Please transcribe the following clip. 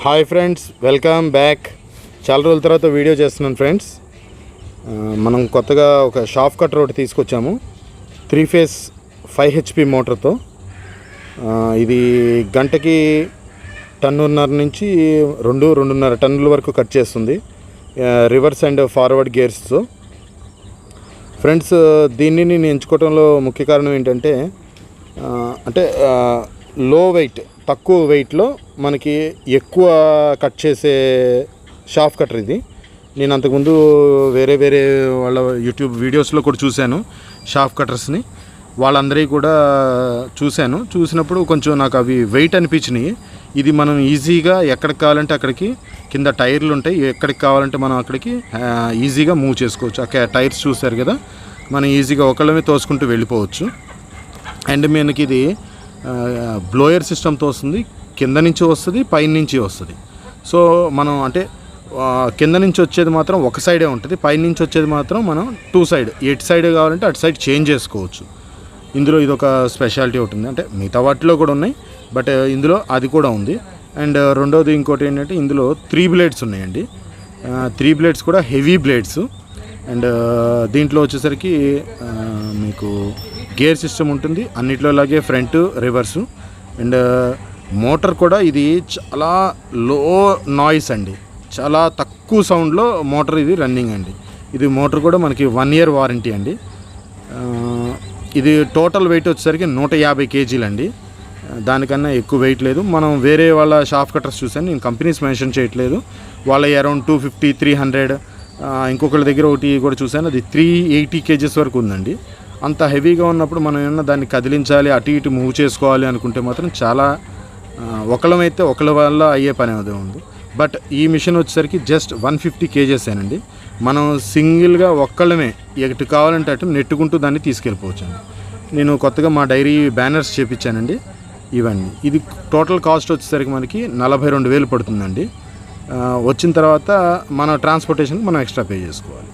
Hi friends, welcome back. చాలా రోజుల తర్వాత వీడియో చేస్తున్నాను ఫ్రెండ్స్. మనం కొత్తగా ఒక షాఫ్ట్ కటర్ ఒకటి తీసుకొచ్చాము 3 ఫేజ్ 5 HP మోటార్తో. ఇది గంటకి 1.5 నుంచి 2.5 టన్నుల వరకు కట్ చేస్తుంది, రివర్స్ అండ్ ఫార్వర్డ్ గేర్స్తో. ఫ్రెండ్స్, దీన్ని నేను ఎంచుకోవడంలో ముఖ్య కారణం ఏంటంటే లో వెయిట్, తక్కువ వెయిట్లో మనకి ఎక్కువ కట్ చేసే షాఫ్ట్ కటర్ ఇది. నేను అంతకుముందు వేరే వాళ్ళ యూట్యూబ్ వీడియోస్లో కూడా చూశాను షాఫ్ట్ కటర్స్ని. వాళ్ళందరికీ కూడా చూసినప్పుడు కొంచెం నాకు అవి వెయిట్ అనిపించినాయి. ఇది మనం ఈజీగా ఎక్కడికి కావాలంటే అక్కడికి, కింద టైర్లు ఉంటాయి, ఎక్కడికి కావాలంటే మనం అక్కడికి ఈజీగా మూవ్ చేసుకోవచ్చు. ఆ టైర్స్ చూసారు కదా, మనం ఈజీగా ఒకళ్ళమే తోసుకుంటూ వెళ్ళిపోవచ్చు. అండ్ మనకి ఇది బ్లోయర్ సిస్టమ్తో వస్తుంది, కింద నుంచి వస్తుంది, పైన నుంచి వస్తుంది. సో మనం కింద నుంచి వచ్చేది మాత్రం ఒక సైడే ఉంటుంది, పైన నుంచి వచ్చేది మాత్రం మనం 2 సైడ్, ఎటు సైడ్ కావాలంటే అటు సైడ్ చేంజ్ చేసుకోవచ్చు. ఇందులో ఇదొక స్పెషాలిటీ ఉంటుంది. మిగతా వాటిలో కూడా ఉన్నాయి, బట్ ఇందులో అది కూడా ఉంది. అండ్ రెండోది ఇంకోటి ఏంటంటే ఇందులో 3 బ్లేడ్స్ ఉన్నాయండి. 3 బ్లేడ్స్ కూడా హెవీ బ్లేడ్స్. అండ్ దీంట్లో వచ్చేసరికి మీకు గేర్ సిస్టమ్ ఉంటుంది, అన్నిట్లో లాగే ఫ్రంట్ రివర్సు. అండ్ మోటార్ కూడా ఇది చాలా లో నాయిస్ అండి, చాలా తక్కువ సౌండ్లో మోటార్ ఇది రన్నింగ్ అండి. ఇది మోటార్ కూడా మనకి 1 year వారంటీ అండి. ఇది టోటల్ వెయిట్ వచ్చేసరికి 150 kgs అండి, దానికన్నా ఎక్కువ వెయిట్ లేదు. మనం వేరే వాళ్ళ షాఫ్ట్ కటర్స్ చూసాను, నేను కంపెనీస్ మెన్షన్ చేయట్లేదు, వాళ్ళ అరౌండ్ 250, 300. ఇంకొకళ్ళ దగ్గర ఒకటి కూడా చూసాను, అది 380 kgs వరకు ఉందండి. అంత హెవీగా ఉన్నప్పుడు మనం ఏమన్నా దాన్ని కదిలించాలి, అటు ఇటు మూవ్ చేసుకోవాలి అనుకుంటే మాత్రం చాలా ఒకళ్ళమైతే ఒకళ్ళ వల్ల అయ్యే పని అదే ఉంది. బట్ ఈ మిషన్ వచ్చేసరికి జస్ట్ 150 kgs ఏనండి. మనం సింగిల్గా ఒక్కళ్ళమే ఎటు కావాలంటే అటు నెట్టుకుంటూ దాన్ని తీసుకెళ్ళిపోవచ్చు అండి. నేను కొత్తగా మా డైరీ బ్యానర్స్ చేపించానండి ఇవన్నీ. ఇది టోటల్ కాస్ట్ వచ్చేసరికి మనకి 42,000 పడుతుందండి. వచ్చిన తర్వాత మన ట్రాన్స్పోర్టేషన్కి మనం ఎక్స్ట్రా పే చేసుకోవాలి.